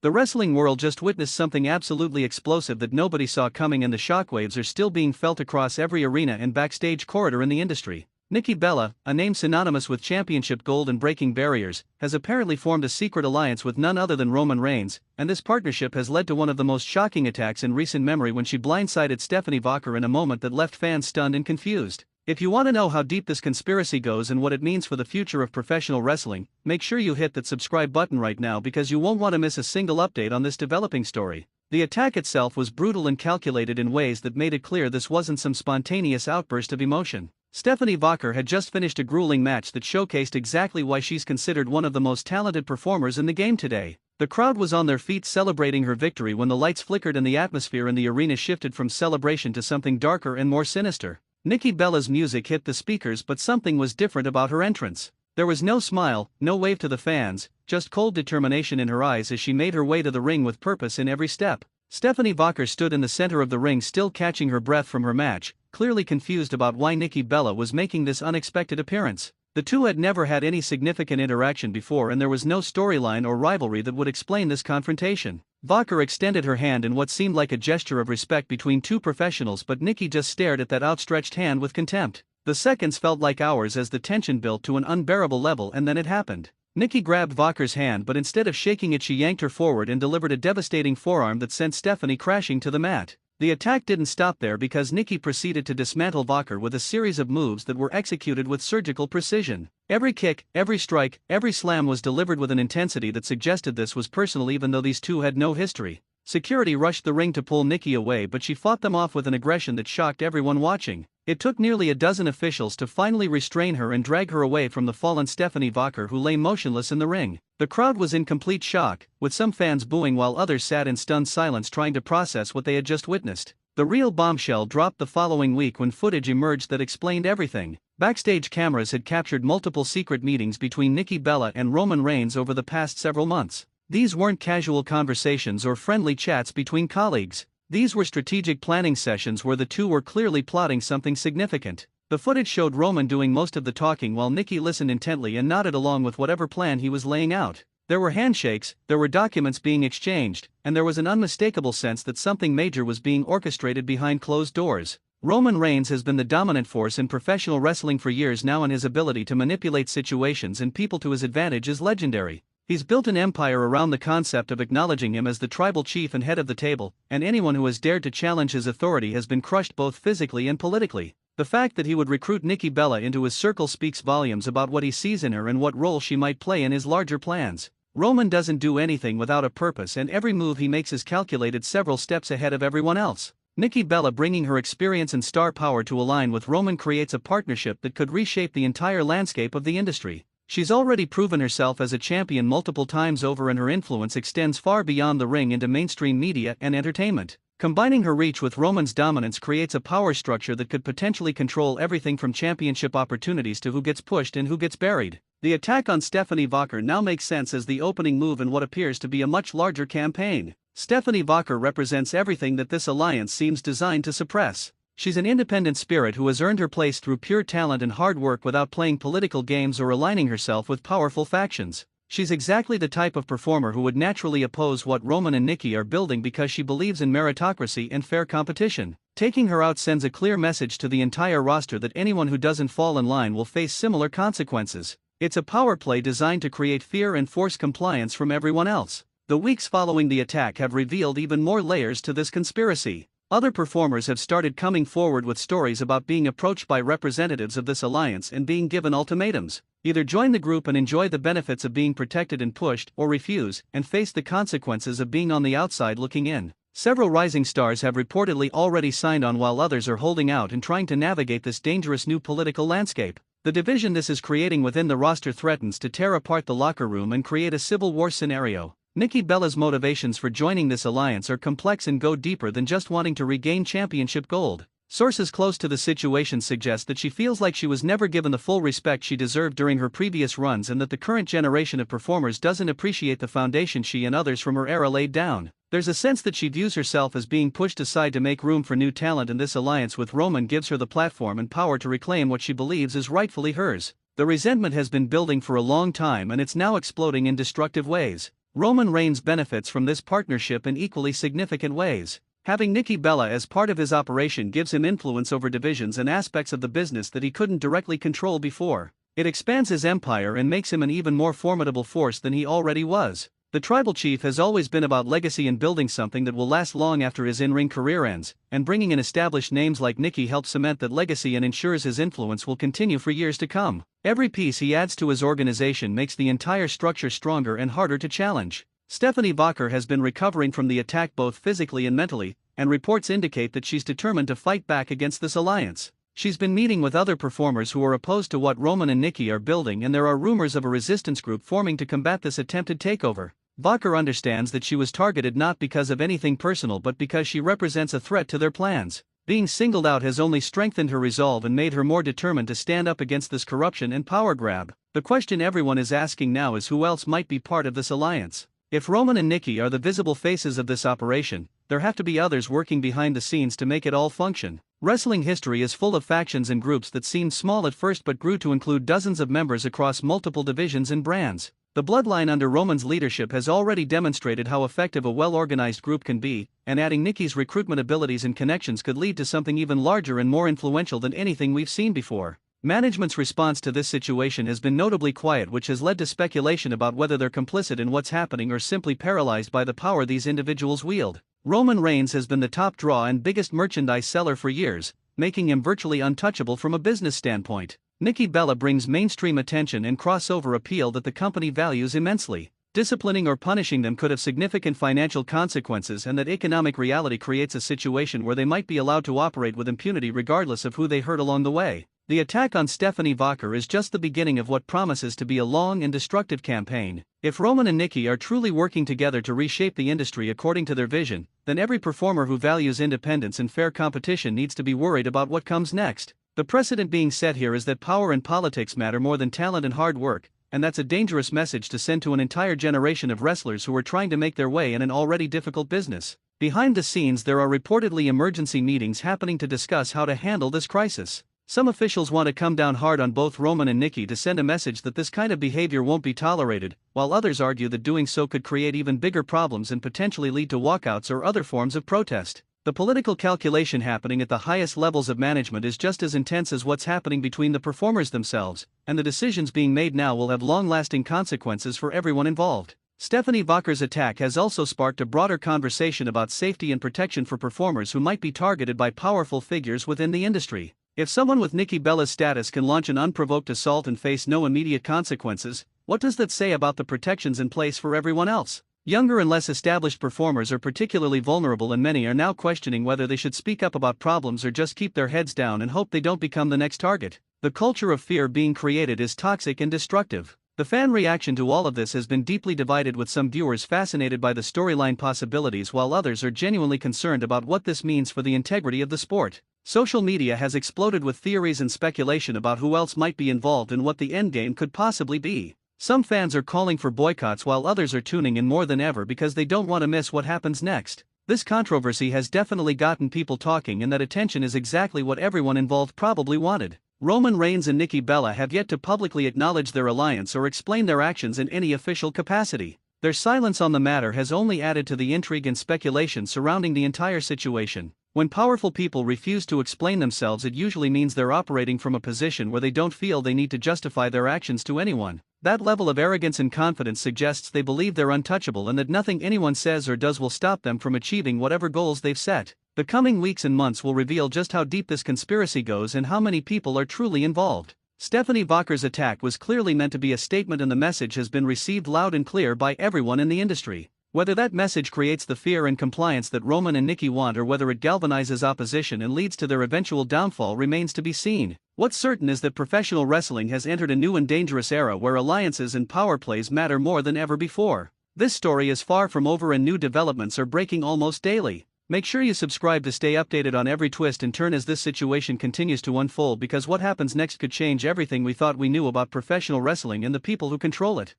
The wrestling world just witnessed something absolutely explosive that nobody saw coming, and the shockwaves are still being felt across every arena and backstage corridor in the industry. Nikki Bella, a name synonymous with championship gold and breaking barriers, has apparently formed a secret alliance with none other than Roman Reigns, and this partnership has led to one of the most shocking attacks in recent memory when she blindsided Stephanie Vaquer in a moment that left fans stunned and confused. If you want to know how deep this conspiracy goes and what it means for the future of professional wrestling, make sure you hit that subscribe button right now because you won't want to miss a single update on this developing story. The attack itself was brutal and calculated in ways that made it clear this wasn't some spontaneous outburst of emotion. Stephanie Vaquer had just finished a grueling match that showcased exactly why she's considered one of the most talented performers in the game today. The crowd was on their feet celebrating her victory when the lights flickered and the atmosphere in the arena shifted from celebration to something darker and more sinister. Nikki Bella's music hit the speakers, but something was different about her entrance. There was no smile, no wave to the fans, just cold determination in her eyes as she made her way to the ring with purpose in every step. Stephanie Vaquer stood in the center of the ring, still catching her breath from her match, clearly confused about why Nikki Bella was making this unexpected appearance. The two had never had any significant interaction before, and there was no storyline or rivalry that would explain this confrontation. Vaquer extended her hand in what seemed like a gesture of respect between two professionals, but Nikki just stared at that outstretched hand with contempt. The seconds felt like hours as the tension built to an unbearable level, and then it happened. Nikki grabbed Vaquer's hand, but instead of shaking it, she yanked her forward and delivered a devastating forearm that sent Stephanie crashing to the mat. The attack didn't stop there because Nikki proceeded to dismantle Vaquer with a series of moves that were executed with surgical precision. Every kick, every strike, every slam was delivered with an intensity that suggested this was personal, even though these two had no history. Security rushed the ring to pull Nikki away, but she fought them off with an aggression that shocked everyone watching. It took nearly a dozen officials to finally restrain her and drag her away from the fallen Stephanie Vaquer, who lay motionless in the ring. The crowd was in complete shock, with some fans booing while others sat in stunned silence trying to process what they had just witnessed. The real bombshell dropped the following week when footage emerged that explained everything. Backstage cameras had captured multiple secret meetings between Nikki Bella and Roman Reigns over the past several months. These weren't casual conversations or friendly chats between colleagues. These were strategic planning sessions where the two were clearly plotting something significant. The footage showed Roman doing most of the talking while Nikki listened intently and nodded along with whatever plan he was laying out. There were handshakes, there were documents being exchanged, and there was an unmistakable sense that something major was being orchestrated behind closed doors. Roman Reigns has been the dominant force in professional wrestling for years now, and his ability to manipulate situations and people to his advantage is legendary. He's built an empire around the concept of acknowledging him as the tribal chief and head of the table, and anyone who has dared to challenge his authority has been crushed both physically and politically. The fact that he would recruit Nikki Bella into his circle speaks volumes about what he sees in her and what role she might play in his larger plans. Roman doesn't do anything without a purpose, and every move he makes is calculated several steps ahead of everyone else. Nikki Bella bringing her experience and star power to align with Roman creates a partnership that could reshape the entire landscape of the industry. She's already proven herself as a champion multiple times over, and her influence extends far beyond the ring into mainstream media and entertainment. Combining her reach with Roman's dominance creates a power structure that could potentially control everything from championship opportunities to who gets pushed and who gets buried. The attack on Stephanie Vaquer now makes sense as the opening move in what appears to be a much larger campaign. Stephanie Vaquer represents everything that this alliance seems designed to suppress. She's an independent spirit who has earned her place through pure talent and hard work without playing political games or aligning herself with powerful factions. She's exactly the type of performer who would naturally oppose what Roman and Nikki are building because she believes in meritocracy and fair competition. Taking her out sends a clear message to the entire roster that anyone who doesn't fall in line will face similar consequences. It's a power play designed to create fear and force compliance from everyone else. The weeks following the attack have revealed even more layers to this conspiracy. Other performers have started coming forward with stories about being approached by representatives of this alliance and being given ultimatums. Either join the group and enjoy the benefits of being protected and pushed, or refuse and face the consequences of being on the outside looking in. Several rising stars have reportedly already signed on, while others are holding out and trying to navigate this dangerous new political landscape. The division this is creating within the roster threatens to tear apart the locker room and create a civil war scenario. Nikki Bella's motivations for joining this alliance are complex and go deeper than just wanting to regain championship gold. Sources close to the situation suggest that she feels like she was never given the full respect she deserved during her previous runs, and that the current generation of performers doesn't appreciate the foundation she and others from her era laid down. There's a sense that she views herself as being pushed aside to make room for new talent, and this alliance with Roman gives her the platform and power to reclaim what she believes is rightfully hers. The resentment has been building for a long time, and it's now exploding in destructive ways. Roman Reigns benefits from this partnership in equally significant ways. Having Nikki Bella as part of his operation gives him influence over divisions and aspects of the business that he couldn't directly control before. It expands his empire and makes him an even more formidable force than he already was. The tribal chief has always been about legacy and building something that will last long after his in-ring career ends, and bringing in established names like Nikki helps cement that legacy and ensures his influence will continue for years to come. Every piece he adds to his organization makes the entire structure stronger and harder to challenge. Stephanie Vaquer has been recovering from the attack both physically and mentally, and reports indicate that she's determined to fight back against this alliance. She's been meeting with other performers who are opposed to what Roman and Nikki are building, and there are rumors of a resistance group forming to combat this attempted takeover. Vaquer understands that she was targeted not because of anything personal but because she represents a threat to their plans. Being singled out has only strengthened her resolve and made her more determined to stand up against this corruption and power grab. The question everyone is asking now is who else might be part of this alliance. If Roman and Nikki are the visible faces of this operation, there have to be others working behind the scenes to make it all function. Wrestling history is full of factions and groups that seemed small at first but grew to include dozens of members across multiple divisions and brands. The bloodline under Roman's leadership has already demonstrated how effective a well-organized group can be, and adding Nikki's recruitment abilities and connections could lead to something even larger and more influential than anything we've seen before. Management's response to this situation has been notably quiet, which has led to speculation about whether they're complicit in what's happening or simply paralyzed by the power these individuals wield. Roman Reigns has been the top draw and biggest merchandise seller for years, making him virtually untouchable from a business standpoint. Nikki Bella brings mainstream attention and crossover appeal that the company values immensely. Disciplining or punishing them could have significant financial consequences, and that economic reality creates a situation where they might be allowed to operate with impunity regardless of who they hurt along the way. The attack on Stephanie Vaquer is just the beginning of what promises to be a long and destructive campaign. If Roman and Nikki are truly working together to reshape the industry according to their vision, then every performer who values independence and fair competition needs to be worried about what comes next. The precedent being set here is that power and politics matter more than talent and hard work, and that's a dangerous message to send to an entire generation of wrestlers who are trying to make their way in an already difficult business. Behind the scenes, there are reportedly emergency meetings happening to discuss how to handle this crisis. Some officials want to come down hard on both Roman and Nikki to send a message that this kind of behavior won't be tolerated, while others argue that doing so could create even bigger problems and potentially lead to walkouts or other forms of protest. The political calculation happening at the highest levels of management is just as intense as what's happening between the performers themselves, and the decisions being made now will have long-lasting consequences for everyone involved. Stephanie Vaquer's attack has also sparked a broader conversation about safety and protection for performers who might be targeted by powerful figures within the industry. If someone with Nikki Bella's status can launch an unprovoked assault and face no immediate consequences, what does that say about the protections in place for everyone else? Younger and less established performers are particularly vulnerable, and many are now questioning whether they should speak up about problems or just keep their heads down and hope they don't become the next target. The culture of fear being created is toxic and destructive. The fan reaction to all of this has been deeply divided, with some viewers fascinated by the storyline possibilities while others are genuinely concerned about what this means for the integrity of the sport. Social media has exploded with theories and speculation about who else might be involved and what the endgame could possibly be. Some fans are calling for boycotts while others are tuning in more than ever because they don't want to miss what happens next. This controversy has definitely gotten people talking, and that attention is exactly what everyone involved probably wanted. Roman Reigns and Nikki Bella have yet to publicly acknowledge their alliance or explain their actions in any official capacity. Their silence on the matter has only added to the intrigue and speculation surrounding the entire situation. When powerful people refuse to explain themselves, it usually means they're operating from a position where they don't feel they need to justify their actions to anyone. That level of arrogance and confidence suggests they believe they're untouchable and that nothing anyone says or does will stop them from achieving whatever goals they've set. The coming weeks and months will reveal just how deep this conspiracy goes and how many people are truly involved. Stephanie Vaquer's attack was clearly meant to be a statement, and the message has been received loud and clear by everyone in the industry. Whether that message creates the fear and compliance that Roman and Nikki want, or whether it galvanizes opposition and leads to their eventual downfall, remains to be seen. What's certain is that professional wrestling has entered a new and dangerous era where alliances and power plays matter more than ever before. This story is far from over, and new developments are breaking almost daily. Make sure you subscribe to stay updated on every twist and turn as this situation continues to unfold, because what happens next could change everything we thought we knew about professional wrestling and the people who control it.